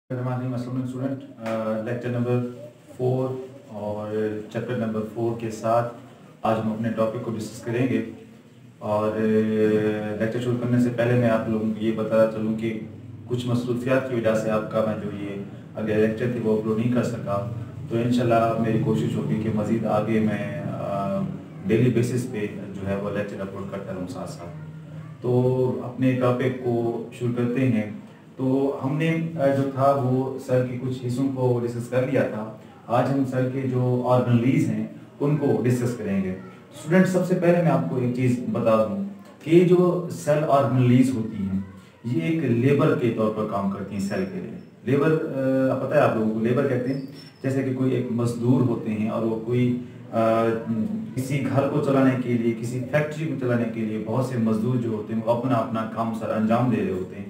हमारे student lecture number 4 और chapter number 4 के साथ आज हम अपने टॉपिक को डिस्कस करेंगे। और लेक्चर शुरू करने से पहले मैं आप लोगों को ये बताता चलूँ कि कुछ मसरूफियात की वजह से आपका मैं जो ये अगले लेक्चर थी वो अपलोड नहीं कर सका, तो इंशाल्लाह मेरी कोशिश होगी कि मज़ीद आगे मैं डेली बेसिस पे जो है वो लेक्चर अपलोड करता रहूँ साथ साथ। तो अपने टॉपिक को शुरू करते हैं। तो हमने जो था वो सेल के कुछ हिस्सों को डिस्कस कर लिया था। आज हम सेल के जो ऑर्गेनेलीज हैं उनको डिस्कस करेंगे। स्टूडेंट, सबसे पहले मैं आपको एक चीज़ बता दूं कि जो सेल ऑर्गेनेलीज होती हैं ये एक लेबर के तौर पर काम करती हैं सेल के लिए। लेबर पता है आप लोगों को, लेबर कहते हैं जैसे कि कोई एक मजदूर होते हैं और वो कोई किसी घर को चलाने के लिए, किसी फैक्ट्री को चलाने के लिए बहुत से मजदूर जो होते हैं वो अपना अपना काम सर अंजाम दे रहे होते हैं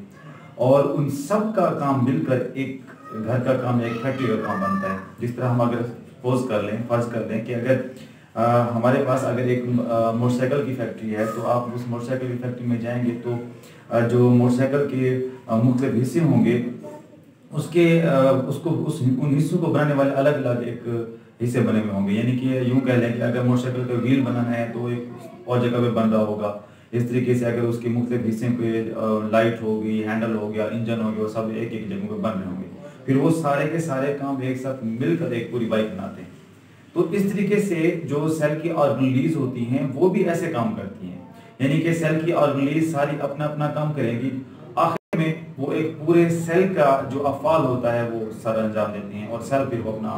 और उन सब का काम मिलकर एक घर का काम, एक फैक्ट्री का काम बनता है। जिस तरह हम अगर सपोज कर लें, फर्ज कर लें कि अगर हमारे पास अगर एक मोटरसाइकिल की फैक्ट्री है, तो आप उस मोटरसाइकिल की फैक्ट्री में जाएंगे तो जो मोटरसाइकिल के मुख्तलिफ हिस्से होंगे उसके उन हिस्सों को बनाने वाले अलग अलग एक हिस्से बने हुए होंगे। यानी कि यूं कह लें कि अगर मोटरसाइकिल का व्हील बनाना है तो एक और जगह पे बन रहा होगा। इस तरीके से अगर उसके मुख्तलिफ हिस्से पे लाइट होगी, हैंडल हो गया, इंजन हो गया, वो सब एक एक जगह पे बन रहे होंगे। फिर वो सारे के सारे काम एक साथ मिलकर एक पूरी बाइक बनाते हैं। तो इस तरीके से जो सेल की ऑर्गेनेलीज होती हैं वो भी ऐसे काम करती हैं। यानी कि सेल की ऑर्गेनेलीज सारी अपना अपना काम करेंगी, आखिर में वो एक पूरे सेल का जो अफ़ाल होता है वो सर अंजाम देते हैं और सेल फिर वो अपना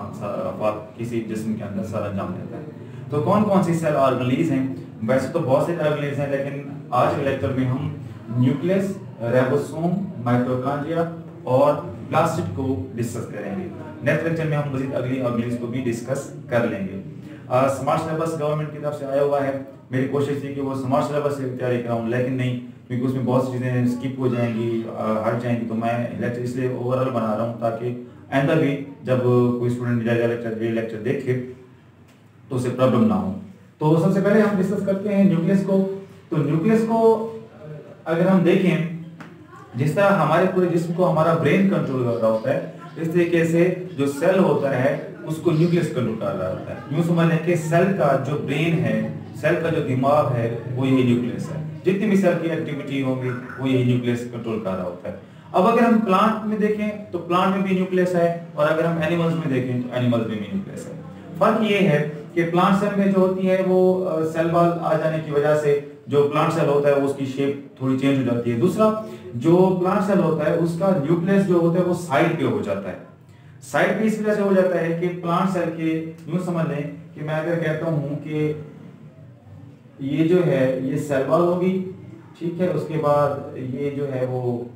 अफ़ाल किसी जिस्म के अंदर सर अंजाम देता है। तो कौन कौन सी सेल ऑर्गेनेलीज हैं? वैसे तो बहुत से ऑर्गेनेलीज हैं, लेकिन आज के लेक्चर में हम न्यूक्लियस, राइबोसोम, माइटोकॉन्ड्रिया और प्लास्टिड को डिस्कस करेंगे। नेक्स्ट लेक्चर में हम मजीद अगली ऑर्गेनेलीज को भी डिस्कस कर लेंगे। स्मार्ट सिलेबस गवर्नमेंट की तरफ से आया हुआ है। मेरी कोशिश थी कि वो स्मार्ट सिलेबस से तैयारी कराऊं, लेकिन नहीं, क्योंकि उसमें बहुत सी चीज़ें स्किप हो जाएंगी, हट जाएंगी। तो मैं लेक्चर इसलिए ओवरऑल बना रहा हूँ ताकि आइंदा भी जब कोई स्टूडेंट ये लेक्चर देखे तो उसे प्रॉब्लम ना हो। तो सबसे पहले हम डिस्कस करते हैं न्यूक्लियस को। तो न्यूक्लियस को अगर हम देखें, जिस तरह हमारे पूरे जिस्म को हमारा ब्रेन कंट्रोल कर रहा होता है, इस तरीके से जो सेल होता है उसको न्यूक्लियस कंट्रोल कर रहा होता है। यूं समझ लें कि सेल का जो ब्रेन है, सेल का जो दिमाग है, वो यही न्यूक्लियस है। जितनी भी सेल की एक्टिविटी होगी वो यही न्यूक्लियस कंट्रोल कर रहा होता है। अब अगर हम प्लांट में देखें तो प्लांट में भी न्यूक्लियस है, और अगर हम एनिमल्स में देखें तो एनिमल्स में भी न्यूक्लियस है। फर्क ये है कि प्लांट सेल में जो होती है वो सेल वॉल आ जाने की वजह से जो प्लांट सेल होता है वो उसकी शेप थोड़ी चेंज हो जाती है। दूसरा, जो प्लांट सेल होता है उसका न्यूक्लियस जो होता है वो साइड पे हो जाता है। साइड पे इस वजह से हो जाता है कि प्लांट सेल के, यूं समझ लें कि मैं अगर कहता हूं कि ये जो है ये सेल वॉल होगी, ठीक है, उसके बाद ये जो है वो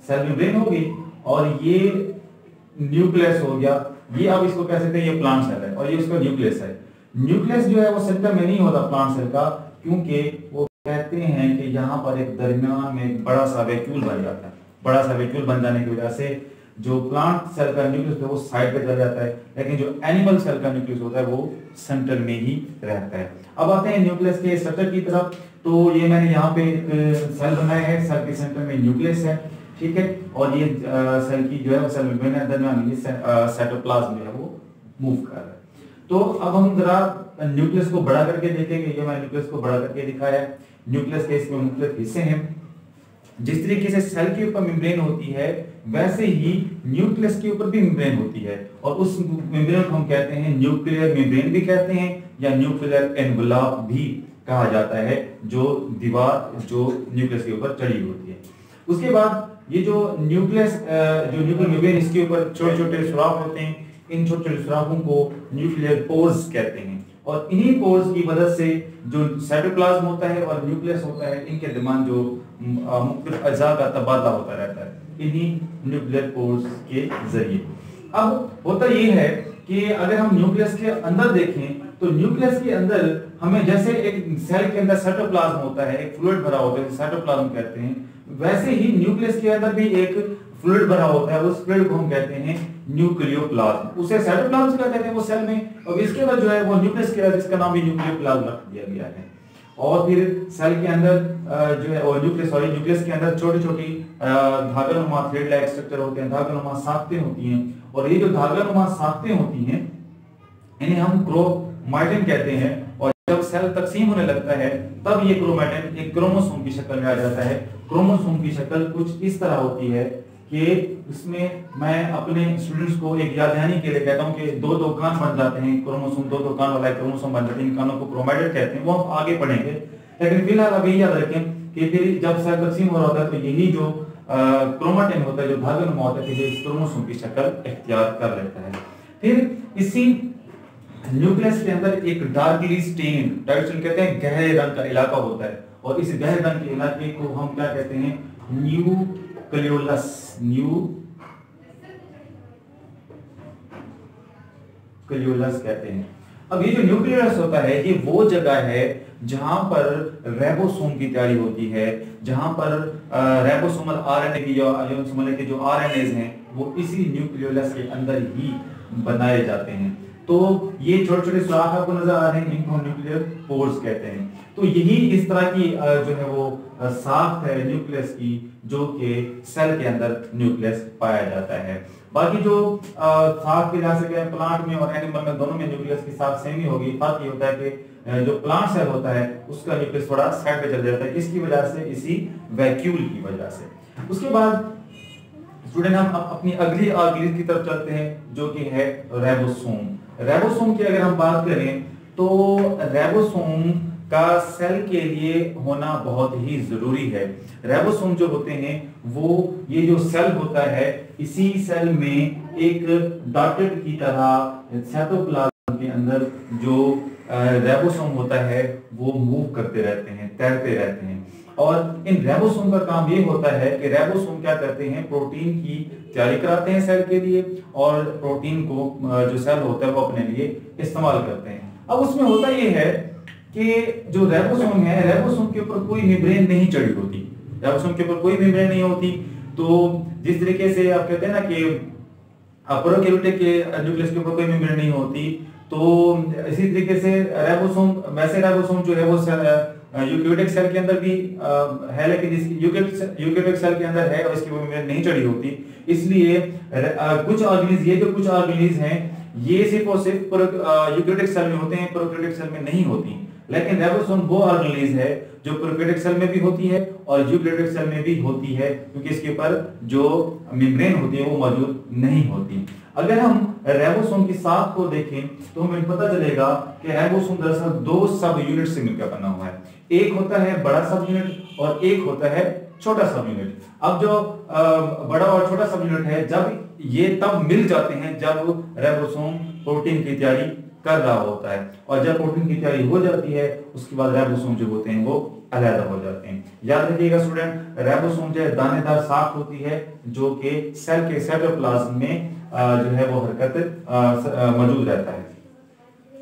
सेल मेम्ब्रेन होगी और ये न्यूक्लियस हो गया। ये आप इसको कह सकते हैं ये प्लांट सेल है और ये उसका न्यूक्लियस है। न्यूक्लियस जो है वो सेंटर में नहीं होता प्लांट सेल का, क्योंकि वो कहते हैं कि यहाँ पर एक दरमियान में बड़ा सा वैक्यूल बन जाता है। बड़ा सा वैक्यूल बन जाने की वजह से जो प्लांट सेल का न्यूक्लियस है वो साइड पे चला जाता है, लेकिन जो एनिमल सेल का न्यूक्लियस होता है वो सेंटर में ही रहता है। अब आते हैं न्यूक्लियस के स्ट्रक्चर की तरफ। तो ये मैंने यहाँ पे एक सेल बनाया है, सेल के सेंटर में न्यूक्लियस है, ठीक है, और ये सेल की जो है सेल मेम्ब्रेन है, दरमियान में साइटोप्लाज्म जो है वो मूव कर रहा है। तो अब हम जरा न्यूक्लियस को बड़ा करके देखेंगे। ये मैंने न्यूक्लियस को बड़ा करके दिखाया है। न्यूक्लियस के इसमें मुख्तलिफ हिस्से हैं। जिस तरीके से सेल के ऊपर मेम्ब्रेन होती है वैसे ही न्यूक्लियस के ऊपर भी मेम्ब्रेन होती है, और उस मेम्ब्रेन को हम कहते हैं न्यूक्लियर मेम्ब्रेन भी कहते हैं या न्यूक्लियर एनवलप भी कहा जाता है, जो दीवार जो न्यूक्लियस के ऊपर चढ़ी होती है। उसके बाद ये जो न्यूक्लियर मेम्ब्रेन, इसके ऊपर छोटे छोटे सुराख होते हैं। इन छोटे छोटे सुराखों को न्यूक्लियर पोर्स कहते हैं, और इन्हीं पोर्स की मदद से जो साइटोप्लाज्म होता है और न्यूक्लियस होता है, इनके दरमियान जो मुख्तलिफ अज़ा का तबादला होता रहता है इन्हीं न्यूक्लियर पोर्स के जरिए। अब होता ये है कि अगर हम न्यूक्लियस के अंदर देखें तो न्यूक्लियस के अंदर हमें जैसे एक सेल के अंदर साइटोप्लाज्म होता है, एक फ्लूइड भरा होता है, साइटोप्लाज्म कहते हैं, वैसे ही न्यूक्लियस के अंदर भी एक फ्लूइड भरा होता है। उस फ्लूइड को हम कहते हैं न्यूक्लियोप्लाज्म। उसे साइटोप्लाज्म कहते हैं वो सेल में, और इसके बाद जो है वो न्यूक्लियस के, जिसका नाम भी न्यूक्लियोप्लाज्म रख दिया गया है। और फिर सेल के अंदर जो है और न्यूक्लियस के अंदर छोटी छोटी धागानुमा थ्रेड लाइक स्ट्रक्चर होते हैं, धागानुमा साख्तें होती हैं। और ये जो धागानुमा साख्तें होती हैं इन्हें हम क्रोमैटिन कहते हैं। और जब सेल तकसीम होने लगता है तब ये क्रोमैटिन एक क्रोमोसोम की शक्ल में आ जाता है। क्रोमोसोम की शक्ल कुछ इस तरह होती है कि इसमें मैं अपने स्टूडेंट्स को एक याद दहानी के लिए कहता हूं कि दो दो कान बन जाते हैं, क्रोमोसोम दो कान वाला क्रोमोसोम बन जाते हैं, इन कानों को क्रोमैटिड कहते हैं, वो हम आगे पढ़ेंगे। लेकिन फिलहाल अभी याद रखें कि फिर जब सेल तकसीम हो रहा होता है तो यही जो क्रोमैटिन होता है, जो धागानुमा होता है, फिर इस क्रोमोसोम की शक्ल इख्तियार कर लेता है। फिर इसी न्यूक्लियस के अंदर एक डार्कली स्टेन्ड, डार्क स्टेन कहते हैं गहरे रंग का इलाका होता है। और इस गहरे रंग के इलाके को हम क्या कहते हैं? न्यूक्लियोलस। न्यूक्लियोलस कहते हैं। अब ये जो न्यूक्लियोलस होता है ये वो जगह है जहां पर राइबोसोम की तैयारी होती है, जहां पर राइबोसोमल आरएनए की जो आरएनएज हैं वो इसी न्यूक्लियोलस के अंदर ही बनाए जाते हैं। तो ये छोटे छोटे सुराख आपको नजर आ रहे हैं, इनको न्यूक्लियर पोर्स कहते हैं। तो यही इस तरह की जो है वो साख्त है न्यूक्लियस की, जो कि सेल के अंदर न्यूक्लियस पाया जाता है। बाकी जो साख्त के जा सके प्लांट में और एनिमल में, दोनों में न्यूक्लियस की साख्त सेम ही होगी। फर्क ये होता है कि जो प्लांट सेल होता है उसका न्यूक्लियस थोड़ा साइड पे चल जाता है, इसकी वजह से, इसी वैक्यूल की वजह से। उसके बाद स्टूडेंट हम अपनी अगली ऑर्गेनिज्म की तरफ चलते हैं जो कि है राइबोसोम। राइबोसोम की अगर हम बात करें तो राइबोसोम का सेल के लिए होना बहुत ही जरूरी है। राइबोसोम जो होते हैं वो ये जो सेल होता है इसी सेल में एक डॉटेड की तरह साइटोप्लाज्म के अंदर जो राइबोसोम होता है वो मूव करते रहते हैं, तैरते रहते हैं। और इन राइबोसोम का काम ये होता है कि राइबोसोम क्या करते हैं? प्रोटीन की तैयारी कराते हैं सेल के लिए, और प्रोटीन को जो सेल होता है वो अपने लिए इस्तेमाल करते हैं। अब उसमें होता ये है कि जो राइबोसोम है, राइबोसोम के ऊपर कोई मेम्ब्रेन नहीं चढ़ी होती, राइबोसोम के ऊपर कोई मेम्ब्रेन नहीं होती। तो जिस तरीके से आप कहते हैं ना कि प्रोकैरियोटिक के न्यूक्लियस के ऊपर कोई मेम्ब्रेन नहीं होती, तो इसी तरीके से राइबोसोम, वैसे राइबोसोम जो है वो यूकेरियोटिक सेल के अंदर भी है, लेकिन इसकी यूकेरियोटिक सेल के अंदर है और इसकी मेम्ब्रेन नहीं चढ़ी होती। इसलिए कुछ ऑर्गेनिज हैं ये सिर्फ और सिर्फ यूकेरियोटिक सेल में होते हैं, प्रोकैरियोटिक सेल में नहीं होती। लेकिन राइबोसोम वो ऑर्गेनिज है जो प्रोकैरियोटिक सेल में भी होती है और यूकेरियोटिक सेल में भी होती है, क्योंकि इसके ऊपर जो मेम्ब्रेन होती है वो मौजूद नहीं होती। अगर हम राइबोसोम की साख को देखें तो हमें पता चलेगा कि राइबोसोम दरअसल दो सब यूनिट से मिलकर बना हुआ है। एक होता है बड़ा सब यूनिट और एक होता है छोटा सब यूनिट। अब जो बड़ा और छोटा सब यूनिट है, जब ये तब मिल जाते हैं जब राइबोसोम प्रोटीन की तैयारी कर रहा होता है, और जब प्रोटीन की तैयारी हो जाती है उसके बाद राइबोसोम जो होते हैं वो अलग हो जाते हैं। याद रखिएगा स्टूडेंट, राइबोसोम जो है दानेदार साख होती है जो कि सेल के साइटोप्लाज्म में जो है वो हरकत मौजूद रहता है।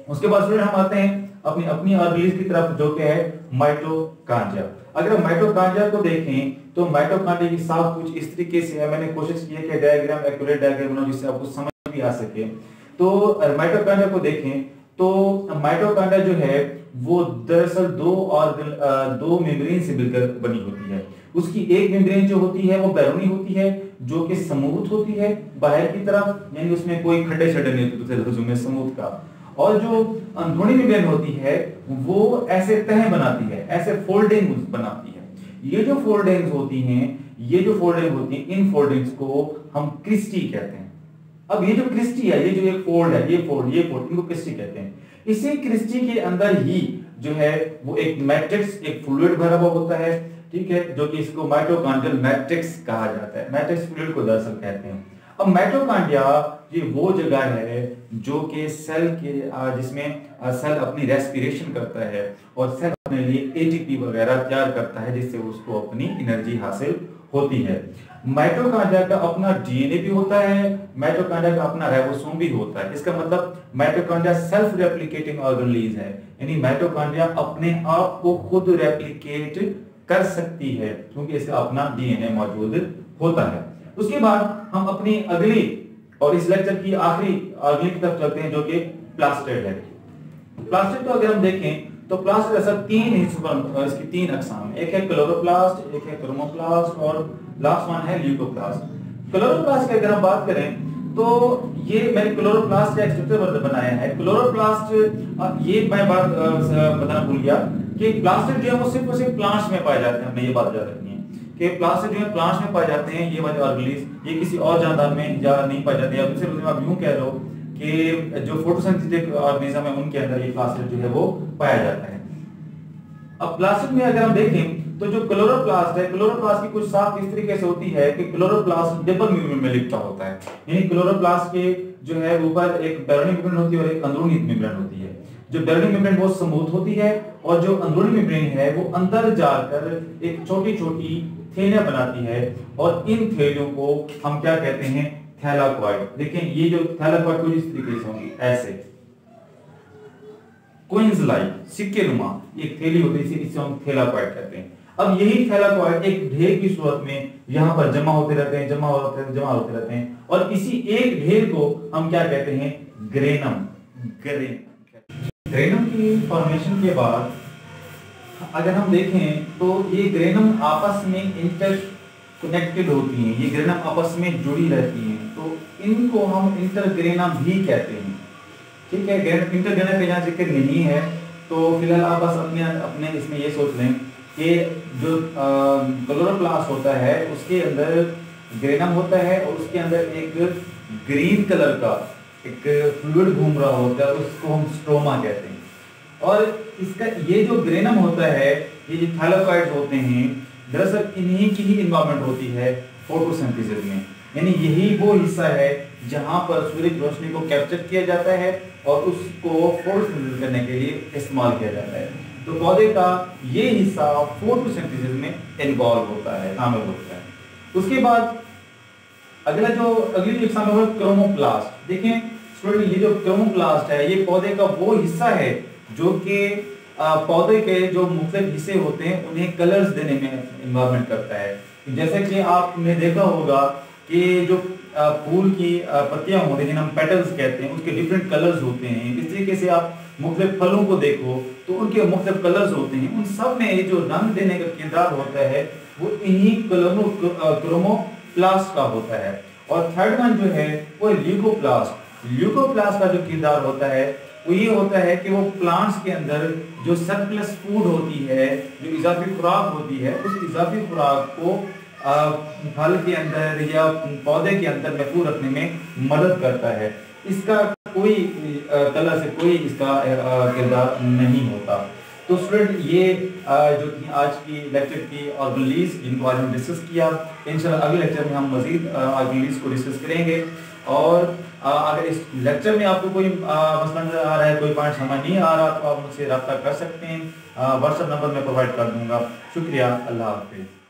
उसके बाद स्टूडेंट हम आते हैं अपनी ऑर्गेनिज्म की तरफ जो कि है माइटोकॉन्ड्रिया। अगर हम माइटोकॉन्ड्रिया को देखें तो माइटोकॉन्ड्रिया की साख कुछ इस तरीके से है। मैंने कोशिश की है कि डायग्राम एक्यूरेट डायग्राम बनाऊं जिससे आपको समझ भी आ सके। तो माइटोकॉन्ड्रिया को देखें तो माइटोकॉन्ड्रिया जो है वो दरअसल दो मेम्ब्रेन से मिलकर बनी होती है। उसकी एक मेम्ब्रेन जो होती है वो बैरूनी होती है जो कि स्मूथ होती है बाहर की तरफ, यानी उसमें कोई खड्डे छड्डे नहीं होते स्मूथ का। और जो अंदरूनी मेम्ब्रेन होती है वो ऐसे तह बनाती है, ऐसे फोल्डिंग बनाती है। ये जो फोल्डिंग्स होती हैं, इन फोल्डिंग्स को हम क्रिस्टी कहते हैं। अब ये जो क्रिस्टी है, ये जो एक फोल्ड है, ये फोल्ड इनको क्रिस्टी कहते हैं। इसी क्रिस्टी के अंदर ही जो है वो एक मैट्रिक्स, एक फ्लूइड भरा हुआ होता है, ठीक है, जो कि इसको माइटोकॉन्ड्रियल मैट्रिक्स कहा जाता है। मैट्रिक्स फ्लूइड को दरअसल कहते हैं। अब माइटोकॉन्ड्रिया ये वो जगह है जो कि सेल के जिसमें सेल अपनी रेस्पिरेशन करता है और सेल अपने लिए एटीपी वगैरह तैयार करता है जिससे उसको अपनी एनर्जी हासिल होती है। माइटोकॉन्ड्रिया का अपना डीएनए भी होता है, माइटोकॉन्ड्रिया का अपना राइबोसोम भी होता है। इसका मतलब माइटोकॉन्ड्रिया सेल्फ रेप्लिकेटिंग ऑर्गेनेल है, यानी माइटोकॉन्ड्रिया अपने आप को खुद रेप्लिकेट कर सकती है क्योंकि इसका अपना डीएनए मौजूद होता है। उसके बाद हम अपनी अगली और इस लेक्चर की आखिरी ऑर्गेनिल की तरफ चलते हैं जो कि प्लास्टिड है। प्लास्टिड को अगर हम देखें तो प्लास्ट ऐसा तीन हिस्सों पर इसकी तीन अकसाम, एक है क्लोरोप्लास्ट, एक है क्रोमोप्लास्ट और लास्ट वन है ल्यूकोप्लास्ट। क्लोरोप्लास्ट की अगर हम बात करें तो ये मैंने क्लोरोप्लास्ट का स्ट्रक्चर बनाया है। क्लोरोप्लास्ट ये मैं बात बताना भूल गया कि प्लास्टिड जो है वो सिर्फ और सिर्फ प्लांट्स में पाए जाते हैं। हमने ये बात याद रखनी है कि प्लास्टिड जो है प्लांट्स में पाए जाते हैं, ये वाले ऑर्गेनिज्म, ये किसी और जानदार में या नहीं पाए जाते। या दूसरे शब्दों में आप यूं कह लो कि जो फोटोसिंथेटिक ऑर्गेनिज्म है उनके अंदर ये प्लास्टिड जो है वो पाया जाता है। अब प्लास्टिड में अगर हम देखें तो जो क्लोरोप्लास्ट है, क्लोरोप्लास्ट की कुछ साख इस तरीके से होती है कि क्लोरोप्लास्ट डबल मेम्ब्रेन में लिपटा होता है। यानी क्लोरोप्लास्ट के जो है ऊपर एक बैरोनिक मेम्ब्रेन होती है और एक अंदरूनी मेम्ब्रेन होती है। जो बैरोनिक मेम्ब्रेन बहुत स्मूथ होती है और जो अंदरूनी मेम्ब्रेन है वो अंदर जाकर एक छोटी छोटी थैलियां बनाती है और इन थैलियों को हम क्या कहते हैं, थैलाकॉइड। देखें ये जो थैलाकॉइड कुछ इस तरीके से होंगी, ऐसे कोइंस लाइक सिक्के नुमा एक थैली होती है, इसे हम थैलाकॉइड कहते हैं। अब यही थैलाकॉइड एक ढेर की सूरत में यहाँ पर जमा होते रहते हैं, जमा होते रहते हैं और इसी एक ढेर को हम क्या कहते हैं, ग्रेनम। ग्रेनम की फॉर्मेशन के बाद अगर हम देखें तो ये ग्रेनम आपस में इंटर कनेक्टेड होती हैं, ये ग्रेनम आपस में जुड़ी रहती हैं, तो इनको हम इंटरग्रेनम भी कहते हैं। ठीक है, इंटरग्रेनम का यहाँ जिक्र नहीं है तो फिलहाल आप बस अपने इसमें ये सोच लें कि जो क्लोरोप्लास्ट होता है उसके अंदर ग्रेनम होता है और उसके अंदर एक ग्रीन कलर का एक फ्लूइड घूम रहा होता है, उसको हम स्ट्रोमा कहते हैं। और इसका ये जो ग्रेनम होता है, ये जो थैलाकॉइड्स होते हैं, दरअसल इन्हीं की ही इन्वॉल्वमेंट होती है फोटोसिंथेसिस में। यानी यही वो हिस्सा है जहां पर सूर्य की रोशनी को कैप्चर किया जाता है और उसको फोटोसिंथेसिस करने के लिए इस्तेमाल किया जाता है। तो पौधे का ये हिस्सा फोटोसिंथेसिस में इन्वॉल्व होता है, शामिल होता है। उसके बाद अगली एग्जांपल है क्रोमोप्लास्ट। देखें स्टूडेंट, ये जो क्रोमोप्लास्ट है ये पौधे का वो हिस्सा है जो कि पौधे के जो मुख्तलिफ हिस्से होते हैं उन्हें कलर्स देने में इन्वॉल्वमेंट करता है। जैसे कि आपने देखा होगा कि जो फूल की पत्तियां होती हैं जिन्हें हम पेटल्स कहते हैं, उसके डिफरेंट कलर्स होते हैं। इस तरीके से आप मुख्तलिफ फलों को देखो तो उनके मुख्तलिफ कलर्स होते हैं। उन सब में जो रंग देने का किरदार होता है वो इन्हीं क्रोमोप्लास्ट का होता है। और थर्ड वन जो है वो ल्यूकोप्लास्ट। ल्यूकोप्लास्ट का जो किरदार होता है वो ये होता है कि वो प्लांट्स के अंदर जो सरप्लस फूड होती है, जो इजाफी खुराक होती है, उस इजाफी खुराक को फल के अंदर या पौधे के अंदर महफूज रखने में मदद करता है। इसका कोई तरह से कोई इसका किरदार नहीं होता। तो स्टूडेंट ये जो थी आज की लेक्चर की ऑर्गेनिज जिनको आज हम डिस्कस किया, इंशाल्लाह अगले लेक्चर में हम मजीद ऑर्गेनिज को डिस्कस करेंगे। और अगर इस लेक्चर में आपको कोई मसला नजर आ रहा है, कोई पॉइंट समझ नहीं आ रहा, तो आप मुझसे रब्ता कर सकते हैं। व्हाट्सएप नंबर मैं प्रोवाइड कर दूंगा। शुक्रिया, अल्लाह हाफिज़।